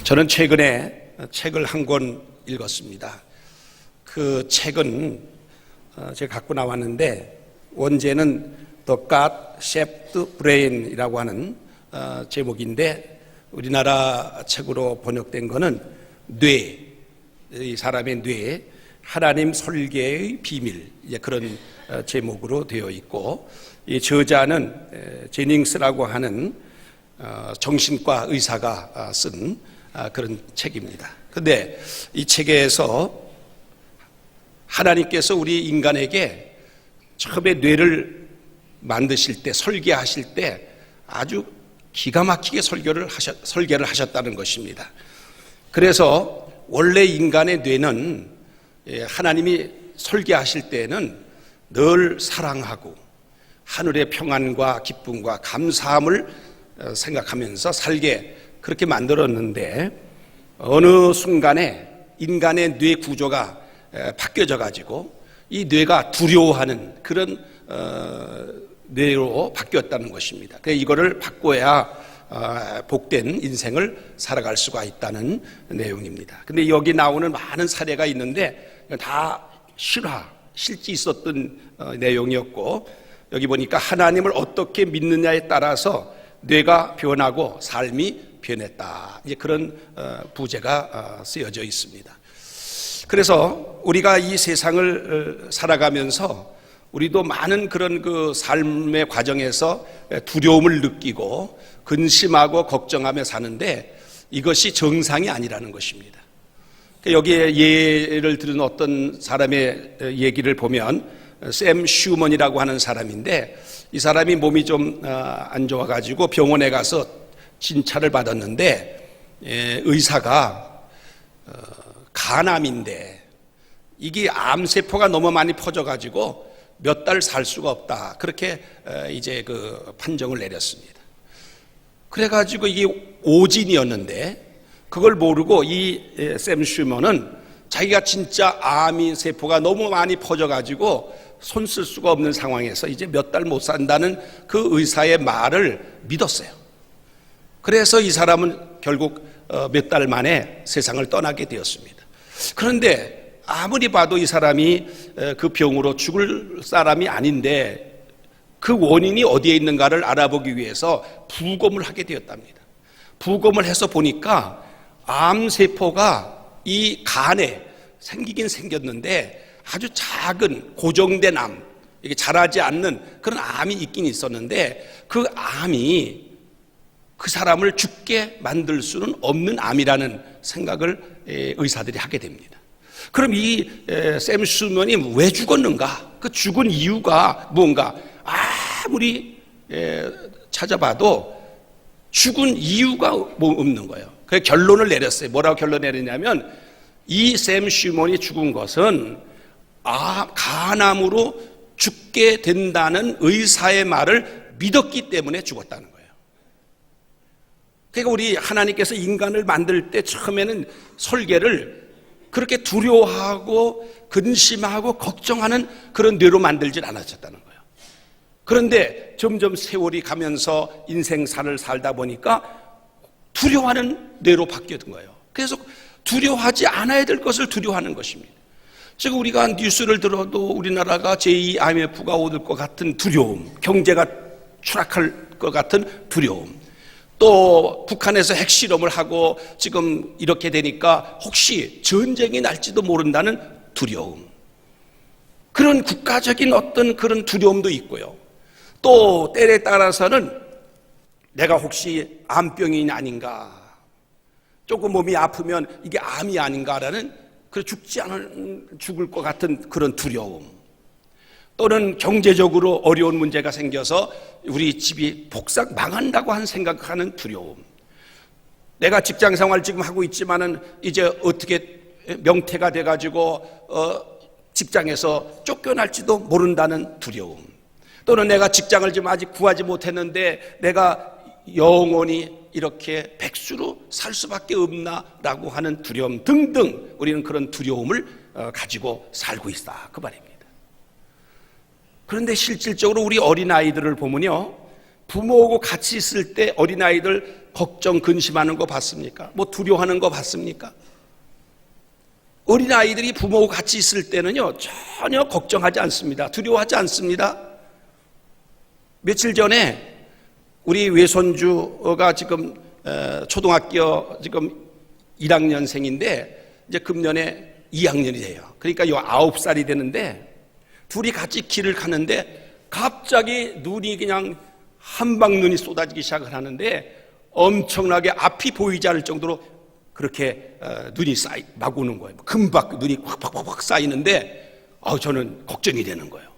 저는 최근에 책을 한 권 읽었습니다. 그 책은 제가 갖고 나왔는데 원제는 The God-Shaped Brain이라고 하는 제목인데 우리나라 책으로 번역된 거는 뇌, 이 사람의 뇌, 하나님 설계의 비밀, 그런 제목으로 되어 있고, 이 저자는 제닝스라고 하는 정신과 의사가 쓴 그런 책입니다. 그런데 이 책에서 하나님께서 우리 인간에게 처음에 뇌를 만드실 때, 설계하실 때 아주 기가 막히게 설계를 하셨다는 것입니다. 그래서 원래 인간의 뇌는 하나님이 설계하실 때는 늘 사랑하고 하늘의 평안과 기쁨과 감사함을 생각하면서 살게 그렇게 만들었는데, 어느 순간에 인간의 뇌 구조가 바뀌어져 가지고 이 뇌가 두려워하는 그런 뇌로 바뀌었다는 것입니다. 그래서 이거를 바꿔야 복된 인생을 살아갈 수가 있다는 내용입니다. 근데 여기 나오는 많은 사례가 있는데 다 실제 있었던 내용이었고, 여기 보니까 하나님을 어떻게 믿느냐에 따라서 뇌가 변하고 삶이 변했다, 이제 그런 부제가 쓰여져 있습니다. 그래서 우리가 이 세상을 살아가면서 우리도 많은 그런 그 삶의 과정에서 두려움을 느끼고 근심하고 걱정하며 사는데 이것이 정상이 아니라는 것입니다. 여기에 예를 들은 어떤 사람의 얘기를 보면 샘 슈먼이라고 하는 사람인데, 이 사람이 몸이 좀 안 좋아가지고 병원에 가서 진찰을 받았는데 의사가 간암인데 이게 암세포가 너무 많이 퍼져가지고 몇 달 살 수가 없다, 그렇게 이제 그 판정을 내렸습니다. 그래가지고 이게 오진이었는데 그걸 모르고 이 샘 슈먼은 자기가 진짜 암이 세포가 너무 많이 퍼져가지고 손 쓸 수가 없는 상황에서 이제 몇 달 못 산다는 그 의사의 말을 믿었어요. 그래서 이 사람은 결국 몇 달 만에 세상을 떠나게 되었습니다. 그런데 아무리 봐도 이 사람이 그 병으로 죽을 사람이 아닌데 그 원인이 어디에 있는가를 알아보기 위해서 부검을 하게 되었답니다. 부검을 해서 보니까 암세포가 이 간에 생기긴 생겼는데 아주 작은 고정된 암, 이게 자라지 않는 그런 암이 있긴 있었는데 그 암이 그 사람을 죽게 만들 수는 없는 암이라는 생각을 의사들이 하게 됩니다. 그럼 이 샘 슈먼이 왜 죽었는가? 그 죽은 이유가 뭔가? 아무리 찾아봐도 죽은 이유가 뭐 없는 거예요. 그래서 결론을 내렸어요. 뭐라고 결론 내렸냐면 이 샘 슈먼이 죽은 것은 간암으로 죽게 된다는 의사의 말을 믿었기 때문에 죽었다는 거예요. 그러니까 우리 하나님께서 인간을 만들 때 처음에는 설계를 그렇게 두려워하고 근심하고 걱정하는 그런 뇌로 만들질 않으셨다는 거예요. 그런데 점점 세월이 가면서 인생사를 살다 보니까 두려워하는 뇌로 바뀌었던 거예요. 그래서 두려워하지 않아야 될 것을 두려워하는 것입니다. 지금 우리가 뉴스를 들어도 우리나라가 제2 IMF가 오를 것 같은 두려움, 경제가 추락할 것 같은 두려움, 또 북한에서 핵실험을 하고 지금 이렇게 되니까 혹시 전쟁이 날지도 모른다는 두려움, 그런 국가적인 어떤 그런 두려움도 있고요. 또 때에 따라서는 내가 혹시 암병이 아닌가, 조금 몸이 아프면 이게 암이 아닌가라는 그 죽을 것 같은 그런 두려움, 또는 경제적으로 어려운 문제가 생겨서 우리 집이 폭삭 망한다고 생각하는 두려움, 내가 직장 생활 지금 하고 있지만은 이제 어떻게 명퇴가 돼가지고 직장에서 쫓겨날지도 모른다는 두려움, 또는 내가 직장을 지금 아직 구하지 못했는데 내가 영원히 이렇게 백수로 살 수밖에 없나라고 하는 두려움 등등, 우리는 그런 두려움을 가지고 살고 있다, 그 말입니다. 그런데 실질적으로 우리 어린아이들을 보면요, 부모하고 같이 있을 때 어린아이들 걱정, 근심하는 거 봤습니까? 뭐 두려워하는 거 봤습니까? 어린아이들이 부모하고 같이 있을 때는요, 전혀 걱정하지 않습니다. 두려워하지 않습니다. 며칠 전에 우리 외손주가 지금 초등학교 지금 1학년생인데 이제 금년에 2학년이 돼요. 그러니까 요 9살이 되는데 둘이 같이 길을 가는데 갑자기 눈이 그냥 한방 눈이 쏟아지기 시작을 하는데 엄청나게 앞이 보이지 않을 정도로 그렇게 눈이 막 오는 거예요. 금방 눈이 확 쌓이는데 저는 걱정이 되는 거예요.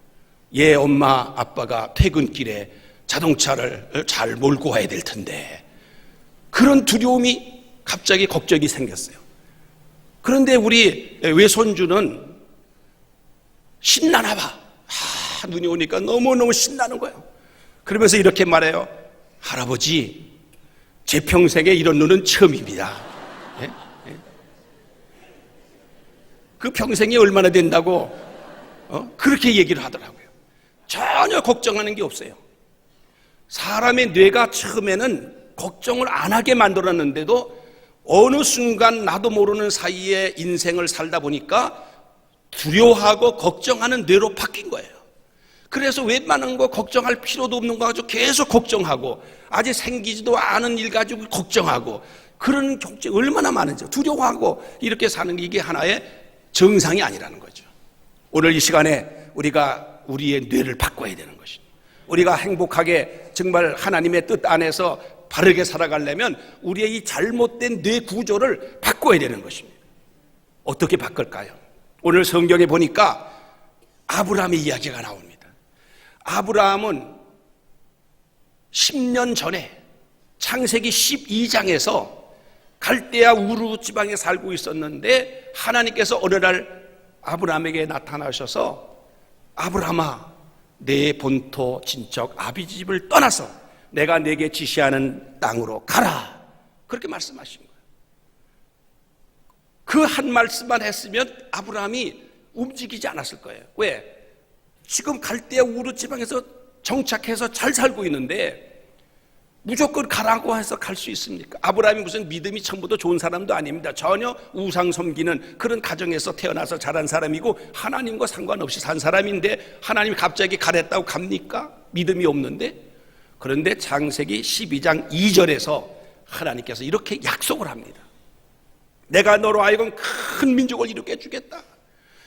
얘 엄마 아빠가 퇴근길에 자동차를 잘 몰고 와야 될 텐데 그런 두려움이 갑자기 걱정이 생겼어요. 그런데 우리 외손주는 신나나 봐. 눈이 오니까 너무너무 신나는 거예요. 그러면서 이렇게 말해요. 할아버지, 제 평생에 이런 눈은 처음입니다. 예? 예? 그 평생이 얼마나 된다고 그렇게 얘기를 하더라고요. 전혀 걱정하는 게 없어요. 사람의 뇌가 처음에는 걱정을 안 하게 만들었는데도 어느 순간 나도 모르는 사이에 인생을 살다 보니까 두려워하고 걱정하는 뇌로 바뀐 거예요. 그래서 웬만한 거 걱정할 필요도 없는 거 가지고 계속 걱정하고 아직 생기지도 않은 일 가지고 걱정하고 그런 걱정이 얼마나 많은지 두려워하고 이렇게 사는 게 이게 하나의 정상이 아니라는 거죠. 오늘 이 시간에 우리가 우리의 뇌를 바꿔야 되는 것입니다. 우리가 행복하게 정말 하나님의 뜻 안에서 바르게 살아가려면 우리의 이 잘못된 뇌 구조를 바꿔야 되는 것입니다. 어떻게 바꿀까요? 오늘 성경에 보니까 아브라함의 이야기가 나옵니다. 아브라함은 10년 전에 창세기 12장에서 갈대아 우르 지방에 살고 있었는데 하나님께서 어느 날 아브라함에게 나타나셔서 아브라함아, 내 본토 친척 아비지 집을 떠나서 내가 내게 지시하는 땅으로 가라, 그렇게 말씀하신 거예요. 그 한 말씀만 했으면 아브라함이 움직이지 않았을 거예요. 왜? 지금 갈대아 우르 지방에서 정착해서 잘 살고 있는데 무조건 가라고 해서 갈 수 있습니까? 아브라함이 무슨 믿음이 처음부터 좋은 사람도 아닙니다. 전혀 우상 섬기는 그런 가정에서 태어나서 자란 사람이고 하나님과 상관없이 산 사람인데 하나님이 갑자기 가랬다고 갑니까? 믿음이 없는데. 그런데 창세기 12장 2절에서 하나님께서 이렇게 약속을 합니다. 내가 너로 하여금 큰 민족을 이루게 해주겠다.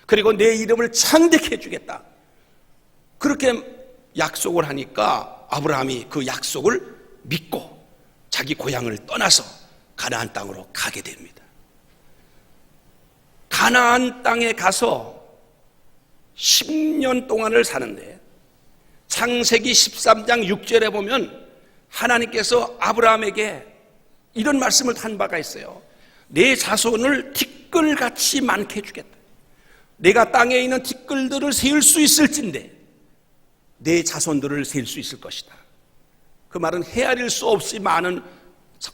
그리고 내 이름을 창대케 해주겠다. 그렇게 약속을 하니까 아브라함이 그 약속을 믿고 자기 고향을 떠나서 가나안 땅으로 가게 됩니다. 가나안 땅에 가서 10년 동안을 사는데 창세기 13장 6절에 보면 하나님께서 아브라함에게 이런 말씀을 한 바가 있어요. 내 자손을 티끌같이 많게 해주겠다. 내가 땅에 있는 티끌들을 세울 수 있을진데 내 자손들을 세울 수 있을 것이다. 그 말은 헤아릴 수 없이 많은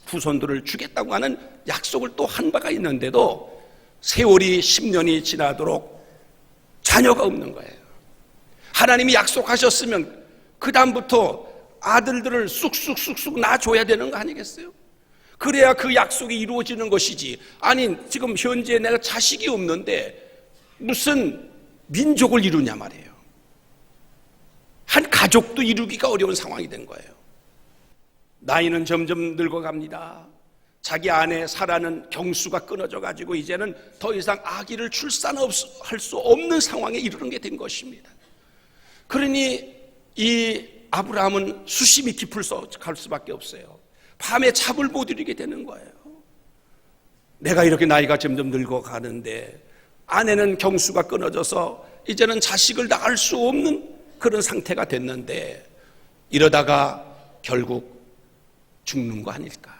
후손들을 주겠다고 하는 약속을 또 한 바가 있는데도 세월이 10년이 지나도록 자녀가 없는 거예요. 하나님이 약속하셨으면 그 다음부터 아들들을 쑥쑥 낳아줘야 되는 거 아니겠어요? 그래야 그 약속이 이루어지는 것이지. 아니 지금 현재 내가 자식이 없는데 무슨 민족을 이루냐 말이에요. 한 가족도 이루기가 어려운 상황이 된 거예요. 나이는 점점 늙어갑니다. 자기 아내 사라는 경수가 끊어져 가지고 이제는 더 이상 아기를 출산할 수 없는 상황에 이르는 게 된 것입니다. 그러니 이 아브라함은 수심이 갈 수밖에 없어요. 밤에 잠을 못 이루게 되는 거예요. 내가 이렇게 나이가 점점 늙어가는데 아내는 경수가 끊어져서 이제는 자식을 낳을 수 없는 그런 상태가 됐는데 이러다가 결국 죽는 거 아닐까?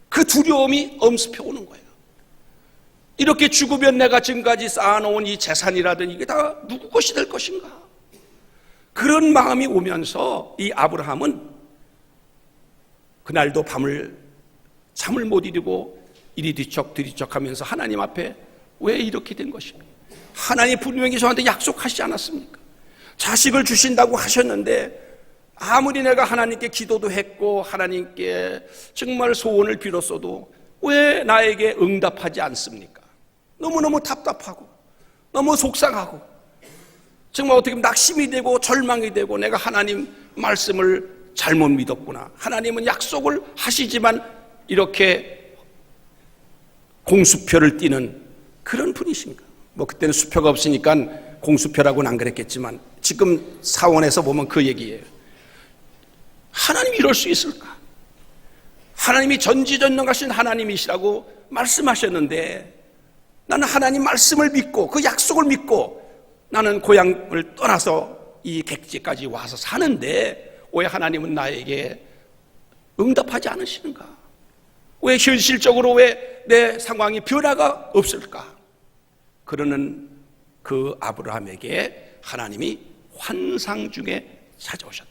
그 두려움이 엄습해 오는 거예요. 이렇게 죽으면 내가 지금까지 쌓아놓은 이 재산이라든 이게 다 누구 것이 될 것인가? 그런 마음이 오면서 이 아브라함은 그날도 밤을 잠을 못 이루고 이리 뒤척 하면서 하나님 앞에 왜 이렇게 된 것입니까? 하나님 분명히 저한테 약속하시지 않았습니까? 자식을 주신다고 하셨는데 아무리 내가 하나님께 기도도 했고 하나님께 정말 소원을 빌었어도 왜 나에게 응답하지 않습니까? 너무너무 답답하고 너무 속상하고 정말 어떻게 보면 낙심이 되고 절망이 되고 내가 하나님 말씀을 잘못 믿었구나. 하나님은 약속을 하시지만 이렇게 공수표를 띠는 그런 분이십니까? 뭐 그때는 수표가 없으니까 공수표라고는 안 그랬겠지만 지금 사원에서 보면 그 얘기예요. 하나님이 이럴 수 있을까? 하나님이 전지전능하신 하나님이시라고 말씀하셨는데 나는 하나님 말씀을 믿고 그 약속을 믿고 나는 고향을 떠나서 이 객지까지 와서 사는데 왜 하나님은 나에게 응답하지 않으시는가? 왜 현실적으로 왜 내 상황이 변화가 없을까? 그러는 그 아브라함에게 하나님이 환상 중에 찾아오셨다.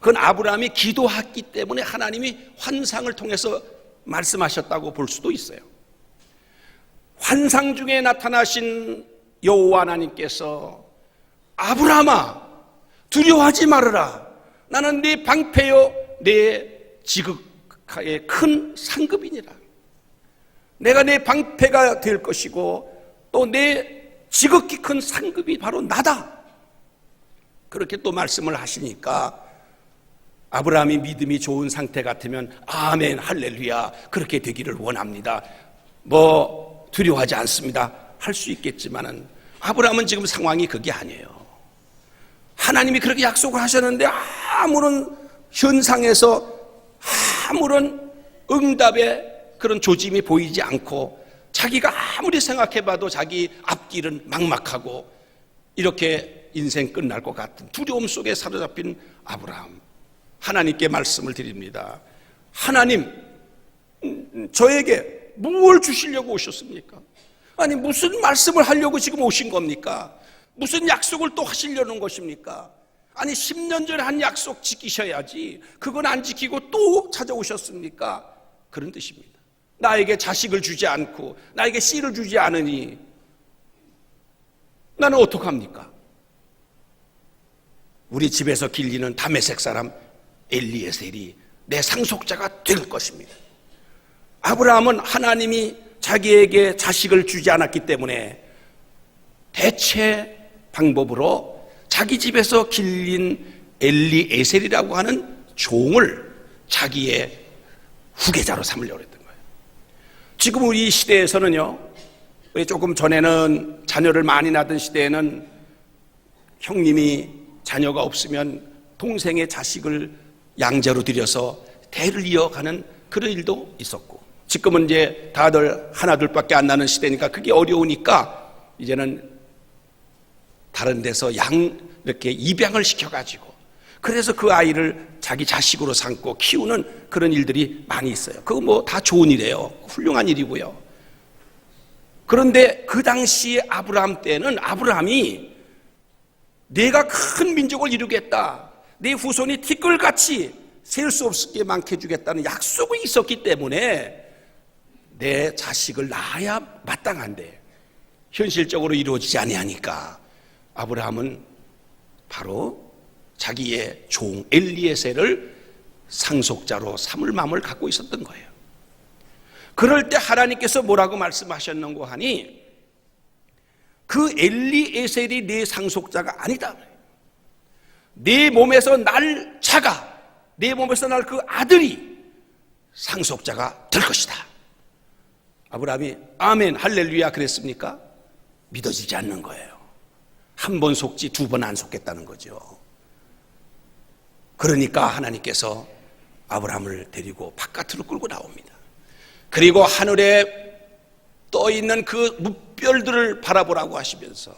그건 아브라함이 기도했기 때문에 하나님이 환상을 통해서 말씀하셨다고 볼 수도 있어요. 환상 중에 나타나신 여호와 하나님께서 아브라함아 두려워하지 말아라. 나는 네 방패요 내 지극하게 큰 상급이니라. 내가 내 방패가 될 것이고 또 내 지극히 큰 상급이 바로 나다. 그렇게 또 말씀을 하시니까 아브라함이 믿음이 좋은 상태 같으면 아멘 할렐루야 그렇게 되기를 원합니다. 뭐 두려워하지 않습니다 할 수 있겠지만은 아브라함은 지금 상황이 그게 아니에요. 하나님이 그렇게 약속을 하셨는데 아무런 현상에서 아무런 응답의 그런 조짐이 보이지 않고 자기가 아무리 생각해봐도 자기 앞길은 막막하고 이렇게 인생 끝날 것 같은 두려움 속에 사로잡힌 아브라함, 하나님께 말씀을 드립니다. 하나님, 저에게 무엇을 주시려고 오셨습니까? 아니 무슨 말씀을 하려고 지금 오신 겁니까? 무슨 약속을 또 하시려는 것입니까? 아니 10년 전에 한 약속 지키셔야지 그건 안 지키고 또 찾아오셨습니까? 그런 뜻입니다. 나에게 자식을 주지 않고 나에게 씨를 주지 않으니 나는 어떡합니까? 우리 집에서 길리는 다메섹 사람 엘리에셀이 내 상속자가 될 것입니다. 아브라함은 하나님이 자기에게 자식을 주지 않았기 때문에 대체 방법으로 자기 집에서 길린 엘리에셀이라고 하는 종을 자기의 후계자로 삼으려고 했던 거예요. 지금 우리 시대에서는요, 조금 전에는 자녀를 많이 낳던 시대에는 형님이 자녀가 없으면 동생의 자식을 양자로 들여서 대를 이어가는 그런 일도 있었고, 지금은 이제 다들 하나둘밖에 안 나는 시대니까 그게 어려우니까 이제는 다른 데서 이렇게 입양을 시켜가지고 그래서 그 아이를 자기 자식으로 삼고 키우는 그런 일들이 많이 있어요. 그거 뭐 다 좋은 일이에요. 훌륭한 일이고요. 그런데 그 당시 아브라함 때는 아브라함이 내가 큰 민족을 이루겠다, 내 후손이 티끌같이 셀 수 없게 많게 주겠다는 약속이 있었기 때문에 내 자식을 낳아야 마땅한데 현실적으로 이루어지지 아니하니까 아브라함은 바로 자기의 종 엘리에셀을 상속자로 삼을 마음을 갖고 있었던 거예요. 그럴 때 하나님께서 뭐라고 말씀하셨는고 하니 그 엘리에셀이 네 상속자가 아니다. 네 몸에서 날 자가, 네 몸에서 날 그 아들이 상속자가 될 것이다. 아브라함이 아멘 할렐루야 그랬습니까? 믿어지지 않는 거예요. 한 번 속지 두 번 안 속겠다는 거죠. 그러니까 하나님께서 아브라함을 데리고 바깥으로 끌고 나옵니다. 그리고 하늘에 떠 있는 그 뭇별들을 바라보라고 하시면서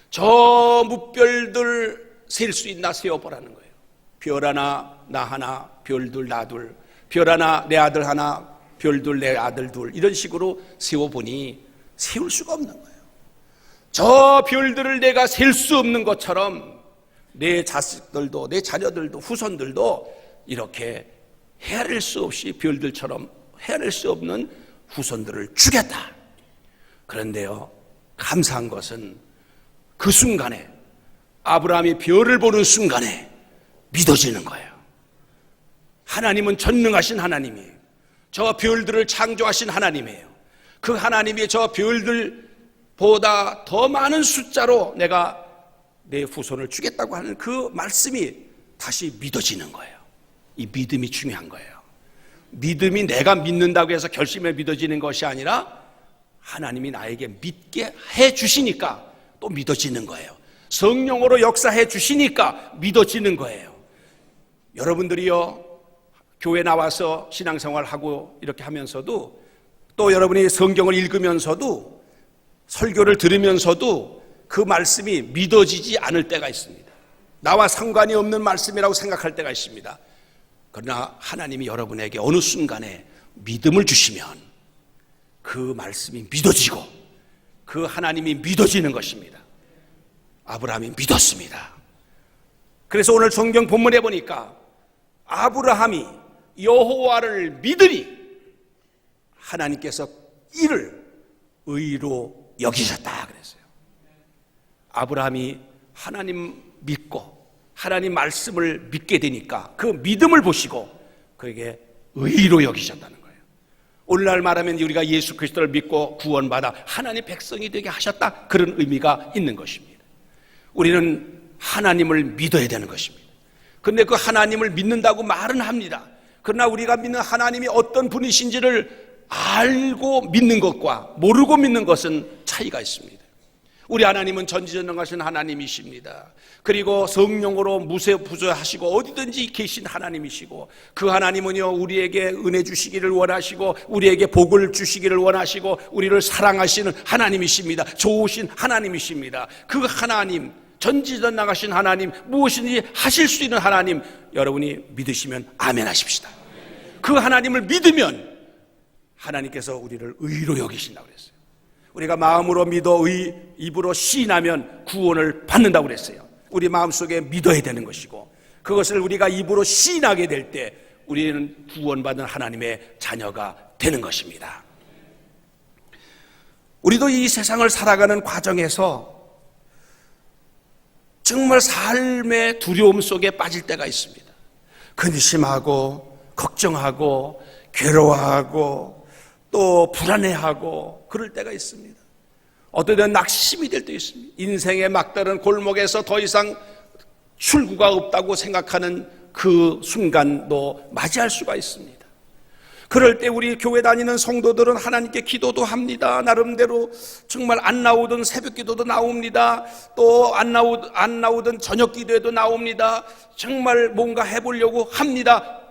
저 뭇별들 셀 수 있나 세어보라는 거예요. 별 하나 나 하나, 별둘 나 둘, 별 하나 내 아들 하나, 별둘 내 아들 둘, 이런 식으로 세워보니 세울 수가 없는 거예요. 저 별들을 내가 셀 수 없는 것처럼 내 자식들도 내 자녀들도 후손들도 이렇게 헤아릴 수 없이 별들처럼 헤아릴 수 없는 후손들을 주겠다. 그런데요, 감사한 것은 그 순간에 아브라함이 별을 보는 순간에 믿어지는 거예요. 하나님은 전능하신 하나님이에요. 저 별들을 창조하신 하나님이에요. 그 하나님이 저 별들보다 더 많은 숫자로 내가 내 후손을 주겠다고 하는 그 말씀이 다시 믿어지는 거예요. 이 믿음이 중요한 거예요. 믿음이 내가 믿는다고 해서 결심에 믿어지는 것이 아니라 하나님이 나에게 믿게 해 주시니까 또 믿어지는 거예요. 성령으로 역사해 주시니까 믿어지는 거예요. 여러분들이요, 교회 나와서 신앙생활하고 이렇게 하면서도, 또 여러분이 성경을 읽으면서도, 설교를 들으면서도 그 말씀이 믿어지지 않을 때가 있습니다. 나와 상관이 없는 말씀이라고 생각할 때가 있습니다. 그러나 하나님이 여러분에게 어느 순간에 믿음을 주시면 그 말씀이 믿어지고 그 하나님이 믿어지는 것입니다. 아브라함이 믿었습니다. 그래서 오늘 성경 본문에 보니까 아브라함이 여호와를 믿으니 하나님께서 이를 의로 여기셨다 그랬어요. 아브라함이 하나님 믿고 하나님 말씀을 믿게 되니까 그 믿음을 보시고 그에게 의로 여기셨다는 거예요. 오늘날 말하면 우리가 예수 그리스도를 믿고 구원받아 하나님의 백성이 되게 하셨다, 그런 의미가 있는 것입니다. 우리는 하나님을 믿어야 되는 것입니다. 그런데 그 하나님을 믿는다고 말은 합니다. 그러나 우리가 믿는 하나님이 어떤 분이신지를 알고 믿는 것과 모르고 믿는 것은 차이가 있습니다. 우리 하나님은 전지전능하신 하나님이십니다. 그리고 성령으로 무소부조하시고 어디든지 계신 하나님이시고, 그 하나님은요 우리에게 은혜 주시기를 원하시고 우리에게 복을 주시기를 원하시고 우리를 사랑하시는 하나님이십니다. 좋으신 하나님이십니다. 그 하나님, 전지전능하신 하나님, 무엇인지 하실 수 있는 하나님, 여러분이 믿으시면 아멘 하십시다. 그 하나님을 믿으면 하나님께서 우리를 의로 여기신다고 그랬어요. 우리가 마음으로 믿어 입으로 시인하면 구원을 받는다고 그랬어요. 우리 마음속에 믿어야 되는 것이고, 그것을 우리가 입으로 시인하게 될 때 우리는 구원받은 하나님의 자녀가 되는 것입니다. 우리도 이 세상을 살아가는 과정에서 정말 삶의 두려움 속에 빠질 때가 있습니다. 근심하고 걱정하고 괴로워하고 또 불안해하고 그럴 때가 있습니다. 어떨 때는 낙심이 될 때 있습니다. 인생의 막다른 골목에서 더 이상 출구가 없다고 생각하는 그 순간도 맞이할 수가 있습니다. 그럴 때 우리 교회 다니는 성도들은 하나님께 기도도 합니다. 나름대로 정말 안 나오던 새벽 기도도 나옵니다. 또 안 나오던 저녁 기도에도 나옵니다. 정말 뭔가 해보려고 합니다.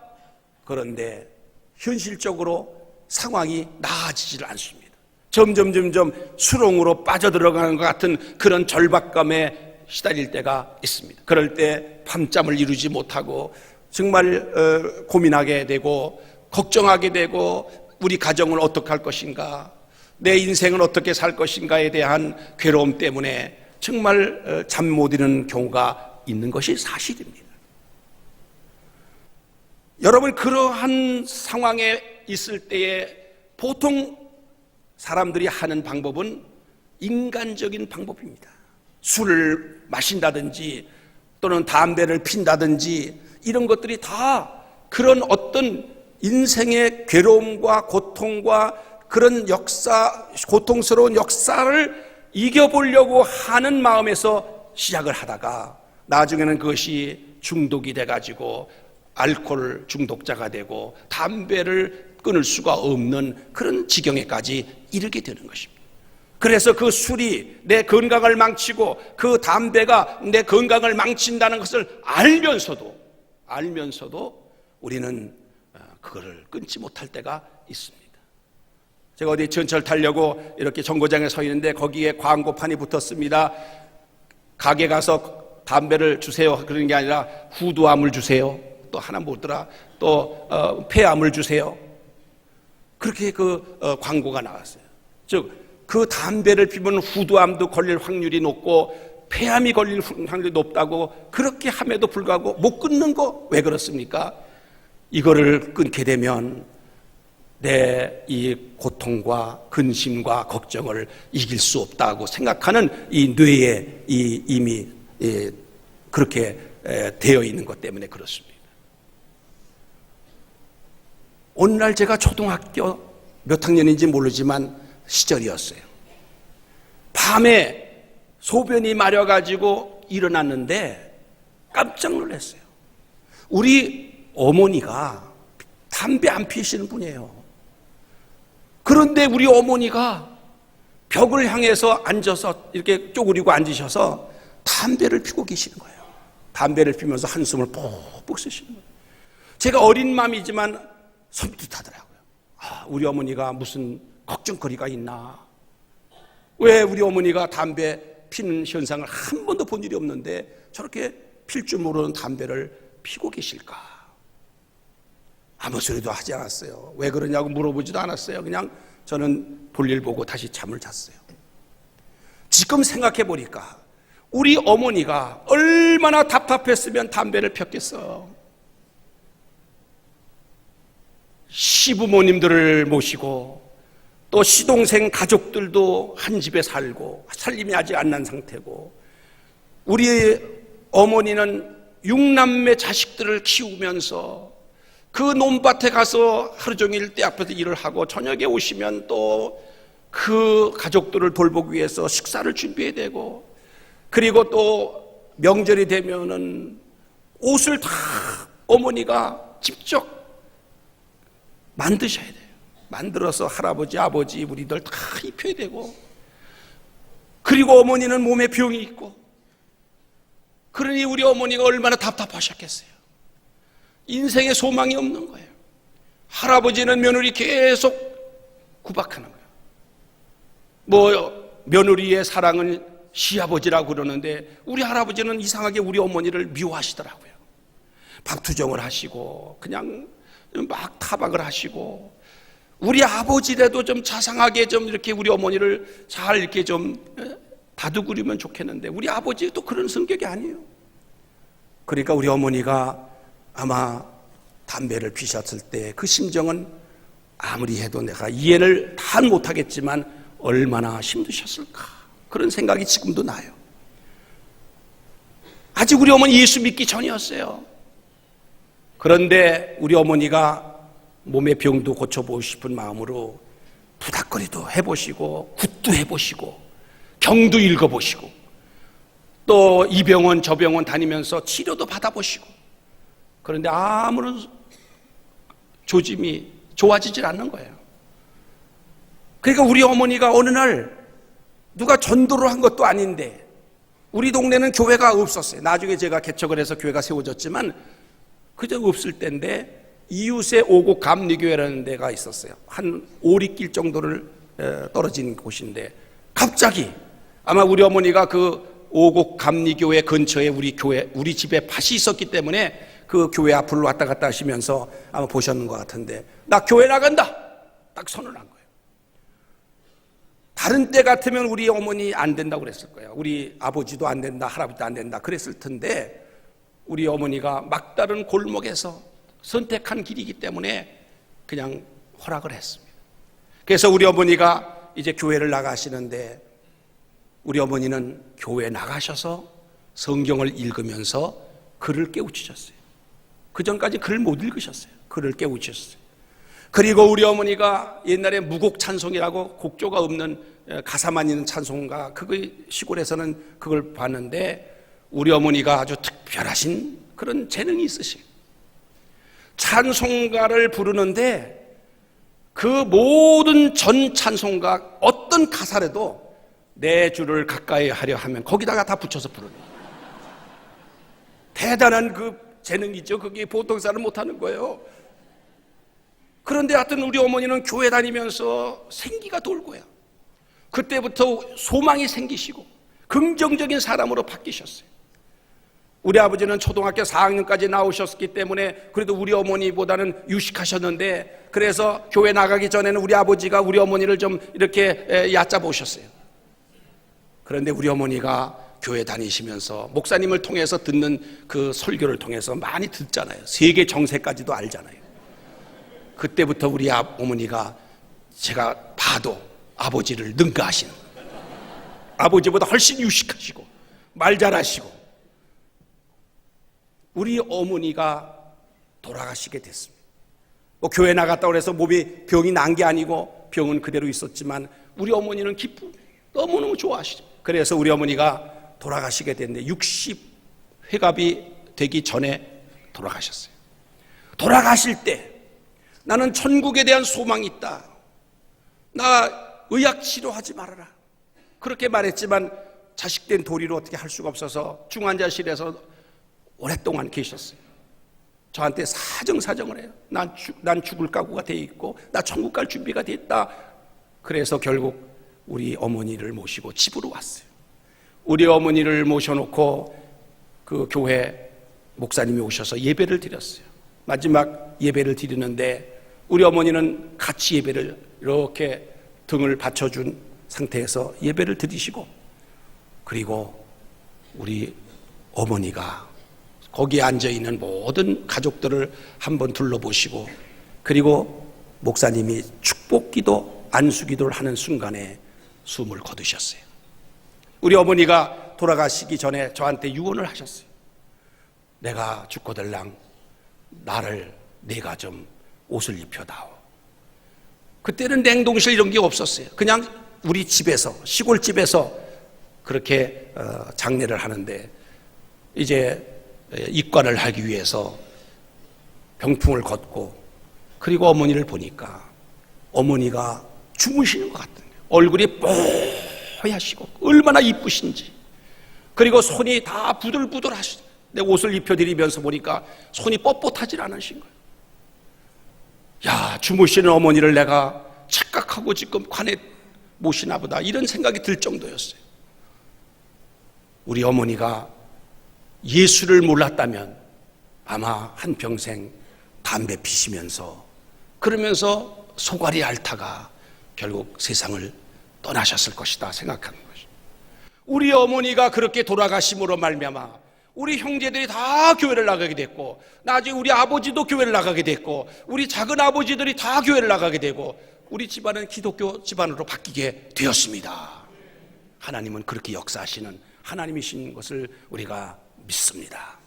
그런데 현실적으로 상황이 나아지질 않습니다. 점점 수렁으로 빠져들어가는 것 같은 그런 절박감에 시달릴 때가 있습니다. 그럴 때 밤잠을 이루지 못하고 정말 고민하게 되고 걱정하게 되고, 우리 가정을 어떻게 할 것인가, 내 인생은 어떻게 살 것인가에 대한 괴로움 때문에 정말 잠 못 이루는 경우가 있는 것이 사실입니다. 여러분, 그러한 상황에 있을 때에 보통 사람들이 하는 방법은 인간적인 방법입니다. 술을 마신다든지 또는 담배를 핀다든지 이런 것들이 다 그런 어떤 인생의 괴로움과 고통과 그런 고통스러운 역사를 이겨보려고 하는 마음에서 시작을 하다가 나중에는 그것이 중독이 돼가지고 알코올 중독자가 되고 담배를 끊을 수가 없는 그런 지경에까지 이르게 되는 것입니다. 그래서 그 술이 내 건강을 망치고 그 담배가 내 건강을 망친다는 것을 알면서도 우리는 그거를 끊지 못할 때가 있습니다. 제가 어디 전철 타려고 이렇게 정거장에 서 있는데 거기에 광고판이 붙었습니다. 가게 가서 담배를 주세요 그런 게 아니라 후두암을 주세요, 또 하나 뭐더라, 또 폐암을 주세요, 그렇게 그 광고가 나왔어요. 즉 그 담배를 피우면 후두암도 걸릴 확률이 높고 폐암이 걸릴 확률이 높다고 그렇게 함에도 불구하고 못 끊는 거 왜 그렇습니까? 이거를 끊게 되면 내 이 고통과 근심과 걱정을 이길 수 없다고 생각하는 이 뇌에 이미 그렇게 되어 있는 것 때문에 그렇습니다. 오늘날 제가 초등학교 몇 학년인지 모르지만 시절이었어요. 밤에 소변이 마려가지고 일어났는데 깜짝 놀랐어요. 우리 어머니가 담배 안 피우시는 분이에요. 그런데 우리 어머니가 벽을 향해서 앉아서 이렇게 쪼그리고 앉으셔서 담배를 피우고 계시는 거예요. 담배를 피우면서 한숨을 푹푹 쓰시는 거예요. 제가 어린 마음이지만 섬뜩하더라고요. 우리 어머니가 무슨 걱정거리가 있나? 왜 우리 어머니가 담배 피는 현상을 한 번도 본 일이 없는데 저렇게 필 줄 모르는 담배를 피고 계실까? 아무 소리도 하지 않았어요. 왜 그러냐고 물어보지도 않았어요. 그냥 저는 볼일 보고 다시 잠을 잤어요. 지금 생각해 보니까 우리 어머니가 얼마나 답답했으면 담배를 폈겠어. 시부모님들을 모시고 또 시동생 가족들도 한 집에 살고 살림이 아직 안 난 상태고 우리 어머니는 6남매 자식들을 키우면서 그 논밭에 가서 하루 종일 때 앞에서 일을 하고 저녁에 오시면 또 그 가족들을 돌보기 위해서 식사를 준비해야 되고 그리고 또 명절이 되면은 옷을 다 어머니가 직접 만드셔야 돼요. 만들어서 할아버지, 아버지, 우리들 다 입혀야 되고 그리고 어머니는 몸에 병이 있고 그러니 우리 어머니가 얼마나 답답하셨겠어요. 인생에 소망이 없는 거예요. 할아버지는 며느리 계속 구박하는 거예요. 며느리의 사랑은 시아버지라고 그러는데 우리 할아버지는 이상하게 우리 어머니를 미워하시더라고요. 밥투정을 하시고 그냥 막 타박을 하시고 우리 아버지라도 좀 자상하게 좀 이렇게 우리 어머니를 잘 이렇게 좀 다독으리면 좋겠는데 우리 아버지도 그런 성격이 아니에요. 그러니까 우리 어머니가 아마 담배를 피셨을 때 그 심정은 아무리 해도 내가 이해를 다 못하겠지만 얼마나 힘드셨을까 그런 생각이 지금도 나요. 아직 우리 어머니 예수 믿기 전이었어요. 그런데 우리 어머니가 몸의 병도 고쳐보고 싶은 마음으로 부닥거리도 해보시고 굿도 해보시고 경도 읽어보시고 또 이 병원 저 병원 다니면서 치료도 받아보시고 그런데 아무런 조짐이 좋아지질 않는 거예요. 그러니까 우리 어머니가 어느 날 누가 전도를 한 것도 아닌데 우리 동네는 교회가 없었어요. 나중에 제가 개척을 해서 교회가 세워졌지만 그저 없을 때인데 이웃에 오곡 감리교회라는 데가 있었어요. 한 오리길 정도를 떨어진 곳인데 갑자기 아마 우리 어머니가 그 오곡 감리교회 근처에 우리 집에 밭이 있었기 때문에 그 교회 앞을 왔다 갔다 하시면서 아마 보셨는 것 같은데 나 교회 나간다 딱 선언한 거예요. 다른 때 같으면 우리 어머니 안 된다고 그랬을 거예요. 우리 아버지도 안 된다 할아버지도 안 된다 그랬을 텐데 우리 어머니가 막다른 골목에서 선택한 길이기 때문에 그냥 허락을 했습니다. 그래서 우리 어머니가 이제 교회를 나가시는데 우리 어머니는 교회 나가셔서 성경을 읽으면서 글을 깨우치셨어요. 그전까지 글을 못 읽으셨어요. 글을 깨우치셨어요. 그리고 우리 어머니가 옛날에 무곡 찬송이라고 곡조가 없는 가사만 있는 찬송가 그거 시골에서는 그걸 봤는데 우리 어머니가 아주 특별하신 그런 재능이 있으시고 찬송가를 부르는데 그 모든 전 찬송가 어떤 가사라도 내 주를 가까이 하려 하면 거기다가 다 붙여서 부르는 대단한 그 재능이죠. 그게 보통 사람 못하는 거예요. 그런데 하여튼 우리 어머니는 교회 다니면서 생기가 돌고요. 그때부터 소망이 생기시고 긍정적인 사람으로 바뀌셨어요. 우리 아버지는 초등학교 4학년까지 나오셨기 때문에 그래도 우리 어머니보다는 유식하셨는데 그래서 교회 나가기 전에는 우리 아버지가 우리 어머니를 좀 이렇게 얕잡으셨어요. 그런데 우리 어머니가 교회 다니시면서 목사님을 통해서 듣는 그 설교를 통해서 많이 듣잖아요. 세계 정세까지도 알잖아요. 그때부터 우리 어머니가 제가 봐도 아버지를 능가하시는 아버지보다 훨씬 유식하시고 말 잘하시고 우리 어머니가 돌아가시게 됐습니다. 뭐 교회 나갔다고 해서 몸이 병이 난 게 아니고 병은 그대로 있었지만 우리 어머니는 너무너무 좋아하시죠. 그래서 우리 어머니가 돌아가시게 됐는데 60회갑이 되기 전에 돌아가셨어요. 돌아가실 때 나는 천국에 대한 소망이 있다. 나 의학 치료하지 말아라. 그렇게 말했지만 자식된 도리로 어떻게 할 수가 없어서 중환자실에서 오랫동안 계셨어요. 저한테 사정을 해요. 난 죽을 각오가 돼 있고 나 천국 갈 준비가 됐다. 그래서 결국 우리 어머니를 모시고 집으로 왔어요. 우리 어머니를 모셔놓고 그 교회 목사님이 오셔서 예배를 드렸어요. 마지막 예배를 드리는데 우리 어머니는 같이 예배를 이렇게 등을 받쳐준 상태에서 예배를 드리시고, 그리고 우리 어머니가 거기에 앉아있는 모든 가족들을 한번 둘러보시고, 그리고 목사님이 축복기도 안수기도를 하는 순간에 숨을 거두셨어요. 우리 어머니가 돌아가시기 전에 저한테 유언을 하셨어요. 내가 죽고들랑 내가 좀 옷을 입혀다오. 그때는 냉동실 이런 게 없었어요. 그냥 우리 집에서, 시골집에서 그렇게 장례를 하는데, 이제 입관을 하기 위해서 병풍을 걷고, 그리고 어머니를 보니까 어머니가 주무시는 것 같은 거예요. 얼굴이 뽀얗시고 얼마나 이쁘신지, 그리고 손이 다 부들부들하시죠. 내 옷을 입혀드리면서 보니까 손이 뻣뻣하지 않으신 거예요. 야, 주무시는 어머니를 내가 착각하고 지금 관에 모시나 보다, 이런 생각이 들 정도였어요. 우리 어머니가 예수를 몰랐다면 아마 한평생 담배 피시면서 그러면서 소갈이 앓다가 결국 세상을 떠나셨을 것이다 생각하는 것이죠. 우리 어머니가 그렇게 돌아가심으로 말미암아 우리 형제들이 다 교회를 나가게 됐고, 나중에 우리 아버지도 교회를 나가게 됐고, 우리 작은 아버지들이 다 교회를 나가게 되고, 우리 집안은 기독교 집안으로 바뀌게 되었습니다. 하나님은 그렇게 역사하시는 하나님이신 것을 우리가 믿습니다.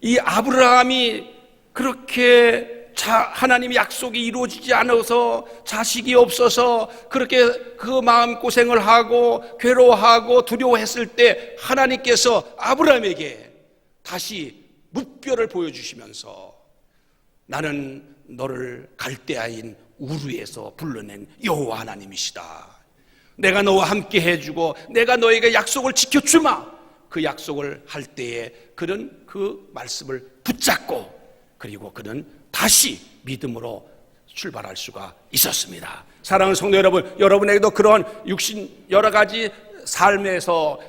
이 아브라함이 그렇게 하나님의 약속이 이루어지지 않아서 자식이 없어서 그렇게 그 마음고생을 하고 괴로워하고 두려워했을 때 하나님께서 아브라함에게 다시 묵뼈를 보여주시면서 나는 너를 갈대아인 우르에서 불러낸 여호와 하나님이시다. 내가 너와 함께 해주고 내가 너에게 약속을 지켜주마. 그 약속을 할 때에 그는 그 말씀을 붙잡고, 그리고 그는 다시 믿음으로 출발할 수가 있었습니다. 사랑하는 성도 여러분, 여러분에게도 그런 육신 여러 가지 삶에서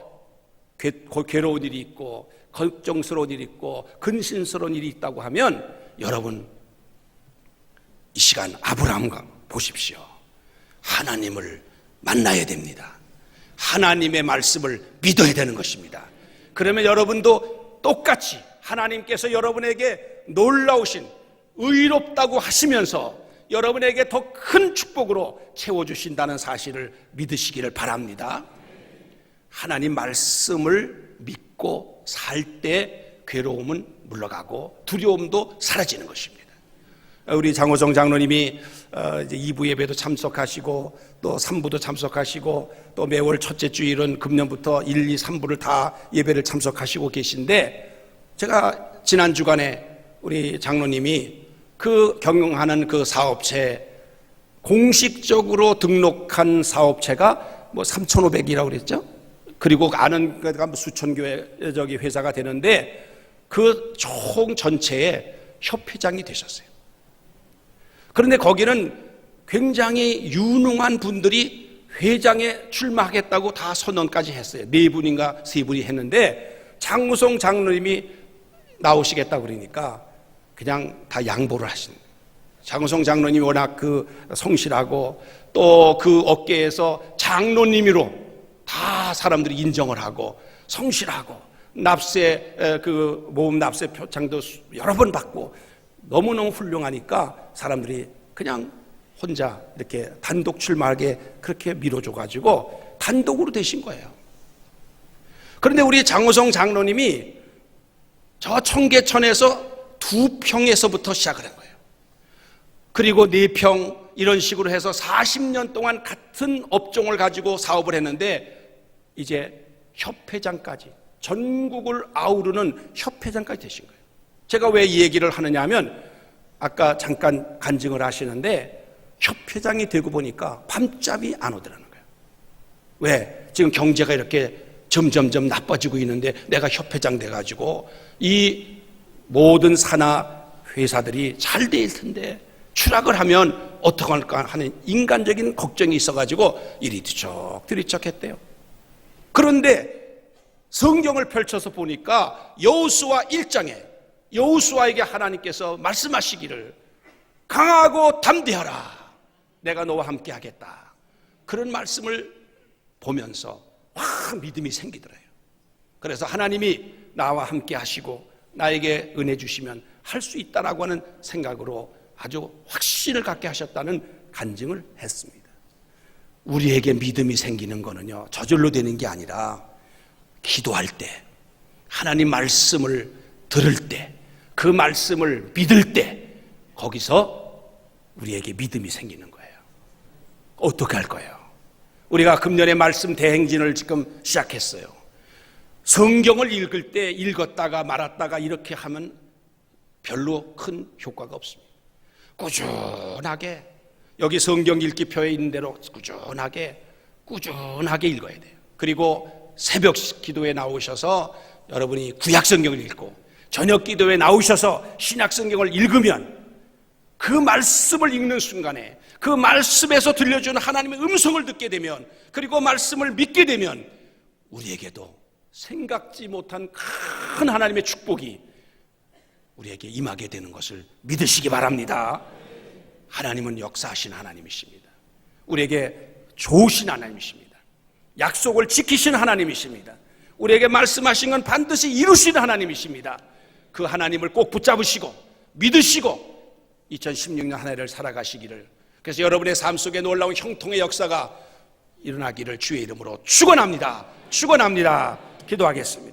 괴로운 일이 있고 걱정스러운 일이 있고 근심스러운 일이 있다고 하면, 여러분 이 시간 아브라함과 보십시오. 하나님을 만나야 됩니다. 하나님의 말씀을 믿어야 되는 것입니다. 그러면 여러분도 똑같이 하나님께서 여러분에게 놀라우신 의롭다고 하시면서 여러분에게 더 큰 축복으로 채워주신다는 사실을 믿으시기를 바랍니다. 하나님 말씀을 믿고 살 때 괴로움은 물러가고 두려움도 사라지는 것입니다. 우리 장호성 장로님이 이제 2부 예배도 참석하시고 또 3부도 참석하시고 또 매월 첫째 주일은 금년부터 1, 2, 3부를 다 예배를 참석하시고 계신데, 제가 지난 주간에 우리 장로님이 그 경영하는 그 사업체, 공식적으로 등록한 사업체가 뭐 3,500이라고 그랬죠. 그리고 아는 데가 수천 교회 저기 회사가 되는데 그 총 전체의 협회장이 되셨어요. 그런데 거기는 굉장히 유능한 분들이 회장에 출마하겠다고 다 선언까지 했어요. 4분인가 3분이 했는데 장우성 장로님이 나오시겠다고 그러니까 그냥 다 양보를 하시는 거예요. 장우성 장로님이 워낙 그 성실하고 또 그 업계에서 장로님으로 다 사람들이 인정을 하고 성실하고 납세 그 모금 납세 표창도 여러 번 받고 너무너무 훌륭하니까 사람들이 그냥 혼자 이렇게 단독 출마하게 그렇게 밀어줘가지고 단독으로 되신 거예요. 그런데 우리 장호성 장로님이 저 청계천에서 2평에서부터 시작을 한 거예요. 그리고 4평 이런 식으로 해서 40년 동안 같은 업종을 가지고 사업을 했는데 이제 협회장까지, 전국을 아우르는 협회장까지 되신 거예요. 제가 왜 이 얘기를 하느냐 하면 아까 잠깐 간증을 하시는데 협회장이 되고 보니까 밤잠이 안 오더라는 거예요. 왜? 지금 경제가 이렇게 점점점 나빠지고 있는데 내가 협회장 돼가지고 이 모든 산하 회사들이 잘 될 텐데 추락을 하면 어떡할까 하는 인간적인 걱정이 있어가지고 이리 뒤척 했대요. 그런데 성경을 펼쳐서 보니까 여호수아 1장에 여호수아에게 하나님께서 말씀하시기를 강하고 담대하라, 내가 너와 함께 하겠다, 그런 말씀을 보면서 확 믿음이 생기더래요. 그래서 하나님이 나와 함께 하시고 나에게 은혜 주시면 할 수 있다라고 하는 생각으로 아주 확신을 갖게 하셨다는 간증을 했습니다. 우리에게 믿음이 생기는 거는요, 저절로 되는 게 아니라 기도할 때, 하나님 말씀을 들을 때, 그 말씀을 믿을 때, 거기서 우리에게 믿음이 생기는 거예요. 어떻게 할 거예요? 우리가 금년에 말씀 대행진을 지금 시작했어요. 성경을 읽을 때 읽었다가 말았다가 이렇게 하면 별로 큰 효과가 없습니다. 꾸준하게, 여기 성경 읽기표에 있는 대로 꾸준하게 읽어야 돼요. 그리고 새벽 기도에 나오셔서 여러분이 구약 성경을 읽고 저녁 기도에 나오셔서 신약 성경을 읽으면 그 말씀을 읽는 순간에 그 말씀에서 들려주는 하나님의 음성을 듣게 되면, 그리고 말씀을 믿게 되면 우리에게도 생각지 못한 큰 하나님의 축복이 우리에게 임하게 되는 것을 믿으시기 바랍니다. 하나님은 역사하신 하나님이십니다. 우리에게 좋으신 하나님이십니다. 약속을 지키신 하나님이십니다. 우리에게 말씀하신 건 반드시 이루시는 하나님이십니다. 그 하나님을 꼭 붙잡으시고 믿으시고 2016년 한 해를 살아가시기를, 그래서 여러분의 삶 속에 놀라운 형통의 역사가 일어나기를 주의 이름으로 축원합니다. 기도하겠습니다.